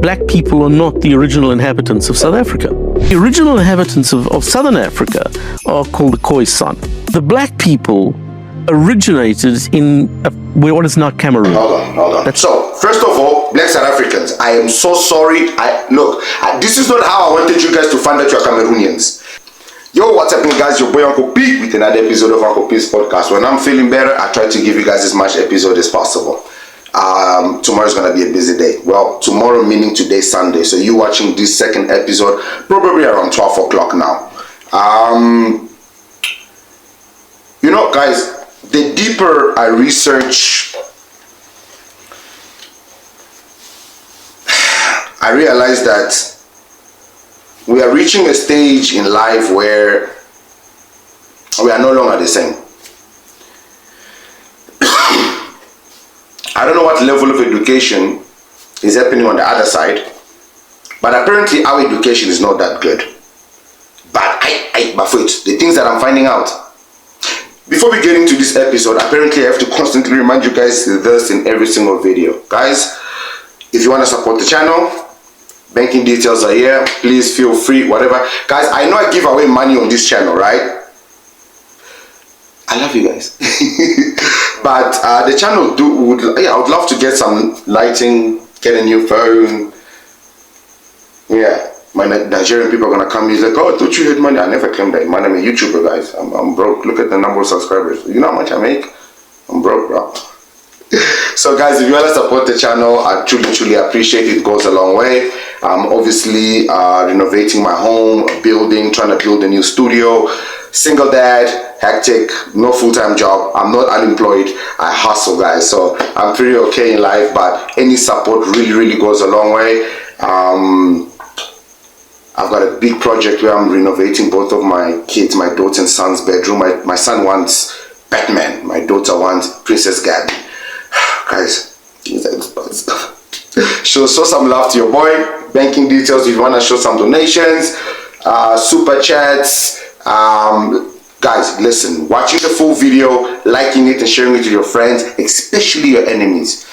black people are not the original inhabitants of South Africa. The original inhabitants of Southern Africa are called the Khoisan. The black people originated in what is now Cameroon. Hold on. So, first of all, black South Africans, I am so sorry. This is not how I wanted you guys to find out you're Cameroonians. Yo, what's happening, guys? Your boy Uncle P with another episode of Uncle P's podcast. When I'm feeling better, I try to give you guys as much episode as possible. Tomorrow's gonna be a busy day. Well, tomorrow meaning today, Sunday. So you watching this second episode probably around 12 o'clock now. You know, guys, the deeper I research, I realize that we are reaching a stage in life where we are no longer the same. I don't know what level of education is happening on the other side, but apparently our education is not that good. But the things that I'm finding out. Before we get into this episode, apparently I have to constantly remind you guys this in every single video. Guys, if you want to support the channel, banking details are here. Please feel free, whatever. Guys, I know I give away money on this channel, right? I love you guys. But the channel I would love to get some lighting, get a new phone. Yeah, my Nigerian people are gonna come. He's like, oh, don't you hate money? I never claimed that money. I'm a YouTuber, guys. I'm broke. Look at the number of subscribers. You know how much I make? I'm broke, bro. So guys, if you want to support the channel, I truly appreciate it. It goes a long way. I'm obviously renovating my home, trying to build a new studio. Single dad, hectic, no full-time job. I'm not unemployed. I hustle, guys. So I'm pretty okay in life, but any support really goes a long way. I've got a big project where I'm renovating both of my kids, my daughter and son's bedroom. My son wants Batman. My daughter wants Princess Gabby. Guys, show some love to your boy. Banking details if you want to show some donations, super chats. Guys, listen, watching the full video, liking it and sharing it to your friends, especially your enemies,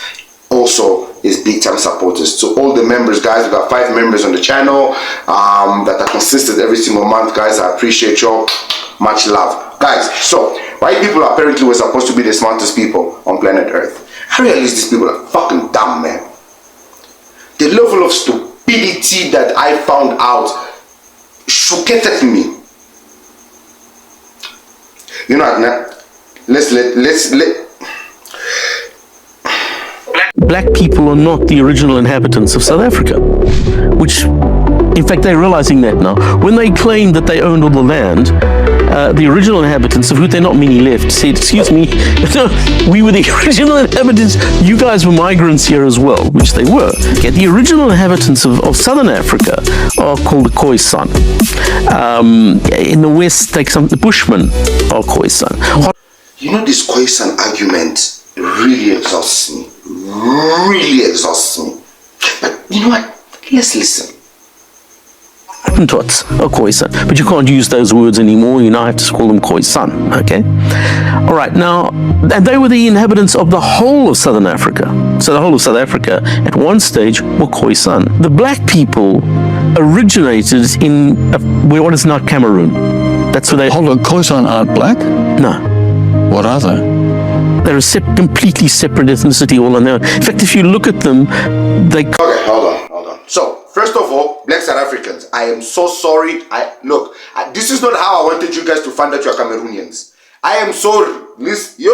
also is big time supporters. To all the members, guys, we got 5 members on the channel that are consistent every single month. Guys, I appreciate y'all. Much love, guys. So white people apparently were supposed to be the smartest people on planet Earth. I realize these people are fucking dumb, man. The level of stupidity that I found out shocked me. You know what? Let's Black people are not the original inhabitants of South Africa, which, in fact, they're realizing that now. When they claimed that they owned all the land, the original inhabitants, of who there are not many left, said, excuse me, we were the original inhabitants, you guys were migrants here as well, which they were. Okay, the original inhabitants of Southern Africa are called the Khoisan. In the West, the Bushmen are Khoisan. You know, this Khoisan argument really exhausts me. But you know what? Let's listen. Hottentots are Khoisan, but you can't use those words anymore. You now have to call them Khoisan. Okay, all right. Now, and they were the inhabitants of the whole of Southern Africa. So the whole of South Africa at one stage were Khoisan. The black people originated in what is now Cameroon. That's where they. Hold on, Khoisan aren't black? No. What are they? They're a completely separate ethnicity all on their own. In fact, if you look at them, they. Okay, hold on. So, first of all, black South Africans, I am so sorry. This is not how I wanted you guys to find out you're Cameroonians. I am sorry. Listen,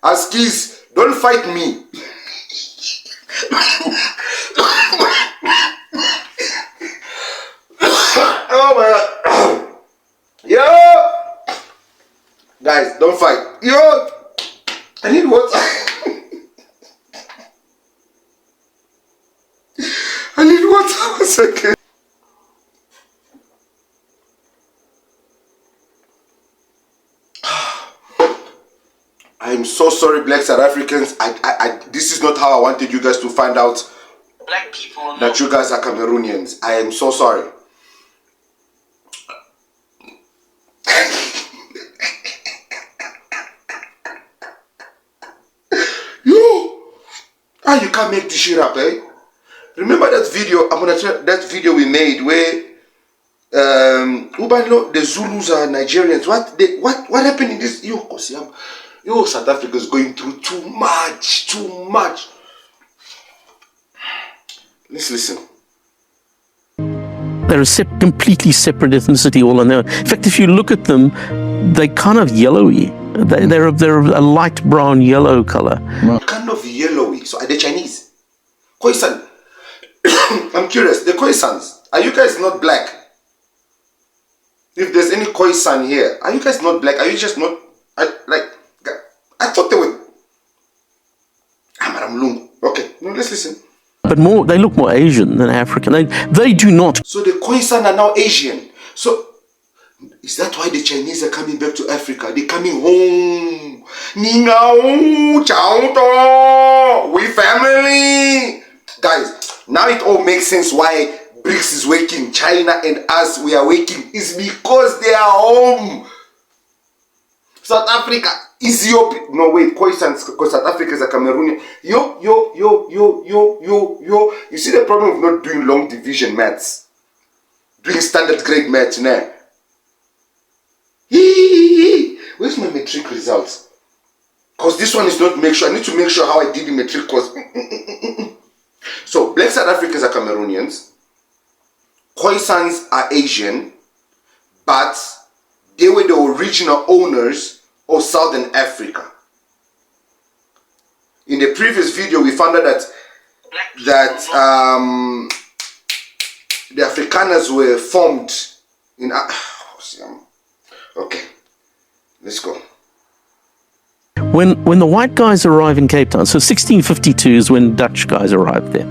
Askis, don't fight me. Oh my God. Yo, guys, don't fight. Yo, I need water. I need water. 1 second. I'm so sorry, black South Africans. This is not how I wanted you guys to find out Black people that you guys are Cameroonians. I am so sorry. You can't make this shit up, eh? Remember that video? I'm gonna try that video we made where the Zulus are Nigerians. What happened in this? South Africa is going through too much. Let's listen. They're a completely separate ethnicity all on their own. In fact, if you look at them, they're kind of yellowy. They're a light brown yellow color. Kind of yellowy. So are they Chinese? Khoisan. I'm curious. The Khoisans, are you guys not black? If there's any Khoisan here, are you guys not black? Are you just not I thought they were Amaramlung. Okay, no, let's listen. But they look more Asian than African. They do not. So the Khoisan are now Asian. So is that why the Chinese are coming back to Africa? They're coming home. Ningao, chao to, we family. Guys, now it all makes sense why BRICS is waking. China and us, we are waking. It's because they are home. South Africa, Ethiopia. No, wait, Khoisans, because South Africa is a Cameroonian. Yo. You see the problem of not doing long division maths? Doing standard grade maths, nah? Where's my metric results? Because this one is not make sure. I need to make sure how I did the metric course. So, black South Africans are Cameroonians. Khoisans are Asian. But they were the original owners of Southern Africa. In the previous video, we found out that the Afrikaners were formed in... Okay, let's go. When the white guys arrive in Cape Town, so 1652 is when Dutch guys arrived there.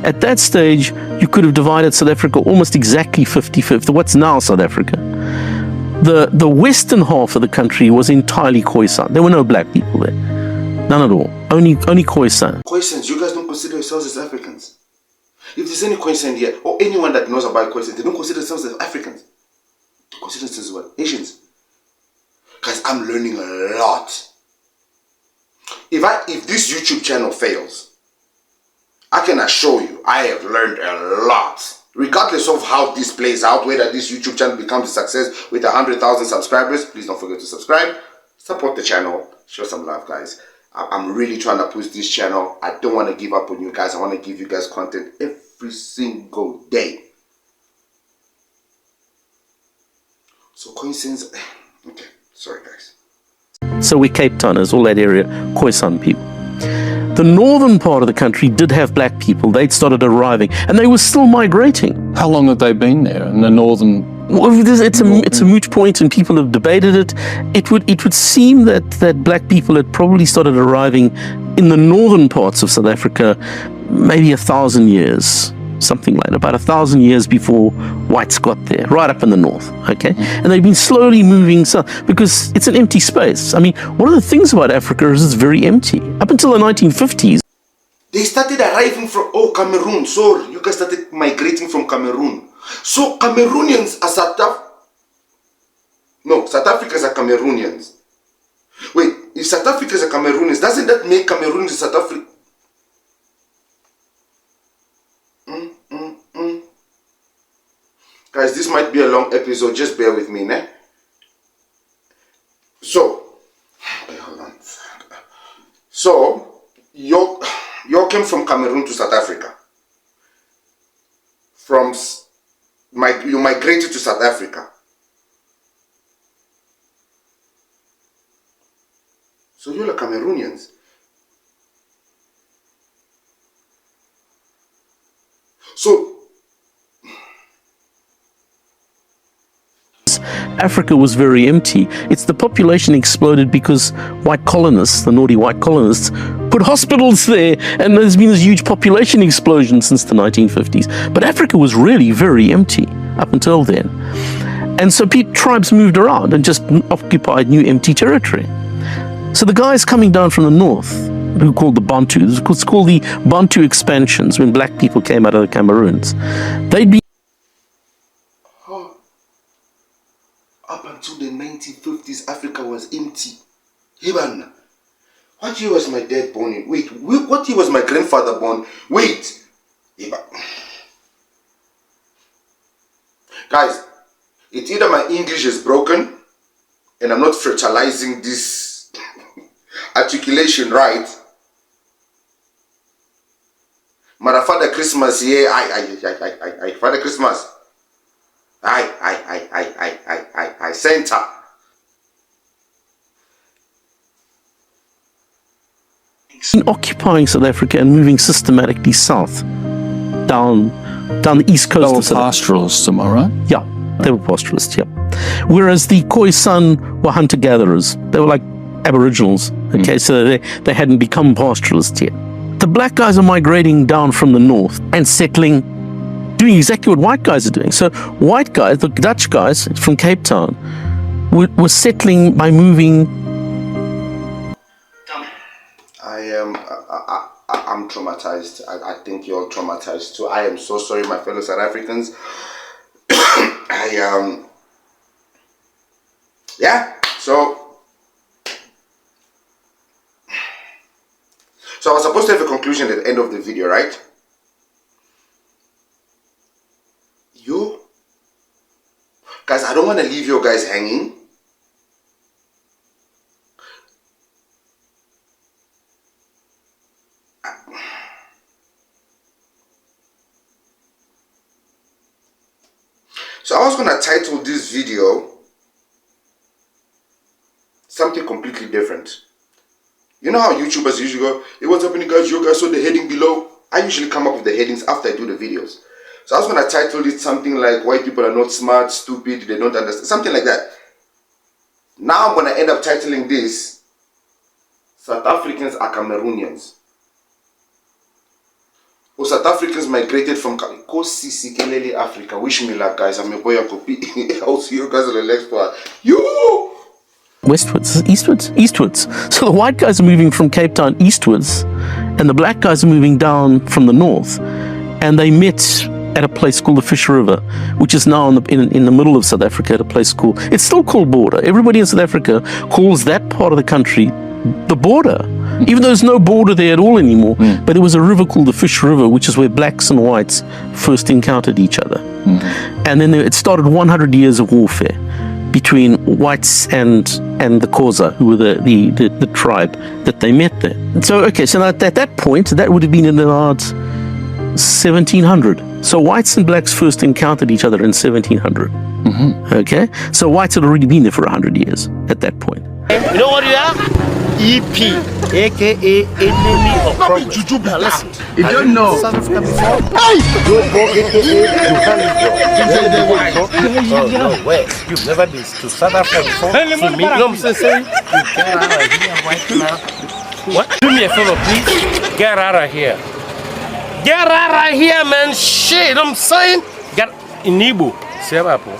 At that stage, you could have divided South Africa almost exactly 50-50, what's now South Africa. The western half of the country was entirely Khoisan. There were no black people there. None at all. Only Khoisan. Khoisans, you guys don't consider yourselves as Africans. If there's any Khoisan here, or anyone that knows about Khoisan, they don't consider themselves as Africans. They consider themselves as what? Asians. Guys, I'm learning a lot. If this YouTube channel fails, I can assure you, I have learned a lot. Regardless of how this plays out, whether this YouTube channel becomes a success with 100,000 subscribers, please don't forget to subscribe. Support the channel. Show some love, guys. I'm really trying to push this channel. I don't want to give up on you guys. I want to give you guys content every single day. So coincidence. Okay, sorry guys. So we're Cape Towners, all that area, Khoisan people. The northern part of the country did have black people. They'd started arriving, and they were still migrating. How long have they been there in the northern? Well, it's a moot point, and people have debated it. It would seem that black people had probably started arriving in the northern parts of South Africa, maybe 1,000 years, something like that, about 1,000 years before whites got there, right up in the north. Okay, and they've been slowly moving south because it's an empty space. I mean, one of the things about Africa is it's very empty. Up until the 1950s, they started arriving from Cameroon. So you guys started migrating from Cameroon. So Cameroonians are South Africans are Cameroonians. Wait, if South Africans are Cameroonians, doesn't that make Cameroonians South Africa? Guys, this might be a long episode. Just bear with me, né? So, hold on. So, you came from Cameroon to South Africa. You migrated to South Africa. So you're like Cameroonians. So Africa was very empty. It's the population exploded because white colonists, the naughty white colonists, put hospitals there, and there's been this huge population explosion since the 1950s. But Africa was really very empty up until then. And so tribes moved around and just occupied new empty territory. So the guys coming down from the north, who called the Bantus, it's called the Bantu expansions, when black people came out of the Cameroons, they'd be up until the 1950s, Africa was empty. Even what year was my dad born in? Wait, what year was my grandfather born? Wait, Guys, it's either my English is broken and I'm not fertilizing this articulation right. Mara Father Christmas, yeah, I Father Christmas. I center. In occupying South Africa and moving systematically south, down the east coast They of South were pastoralists, am I right? Yeah, they were pastoralists, yeah. Whereas the Khoisan were hunter-gatherers. They were like aboriginals, okay, so they hadn't become pastoralists yet. The black guys are migrating down from the north and settling, doing exactly what white guys are doing. So white guys, the Dutch guys from Cape Town, were settling by moving. I'm traumatized. I think you're traumatized too. I am so sorry, my fellow South Africans. Yeah, so I was supposed to have a conclusion at the end of the video, right? Guys, I don't want to leave you guys hanging. So I was going to title this video something completely different. You know how YouTubers usually go, hey, what's happening guys? You guys saw the heading below. I usually come up with the headings after I do the videos. So I was going to title it something like, white people are not smart, stupid, they don't understand. Something like that. Now I'm going to end up titling this, South Africans are Cameroonians. Or South Africans migrated from Africa. Wish me luck, guys. I'm your boy, Uncle P. I'll see you guys on the next part. You! Westwards, eastwards. So the white guys are moving from Cape Town eastwards, and the black guys are moving down from the north. And they met at a place called the Fish River, which is now in the middle of South Africa, at a place called, it's still called border. Everybody in South Africa calls that part of the country the border, even though there's no border there at all anymore. But there was a river called the Fish River, which is where blacks and whites first encountered each other. And then it started 100 years of warfare between whites and the Xhosa, who were the tribe that they met there. So, okay, so at that point, that would have been in about 1700. So whites and blacks first encountered each other in 1700. Okay, so whites had already been there for 100 years at that point. You know what you are? EP, aka enemy of progress. Now listen, You don't know. South Africa before? You go aka Oh no way! You've never been to South Africa before? See me? You know what I'm saying? You get out of here right now. What? Do me a favor, please. Get out of here. Get out of here, man. Shit, you know what I'm saying? Get in Igbo. See what happened?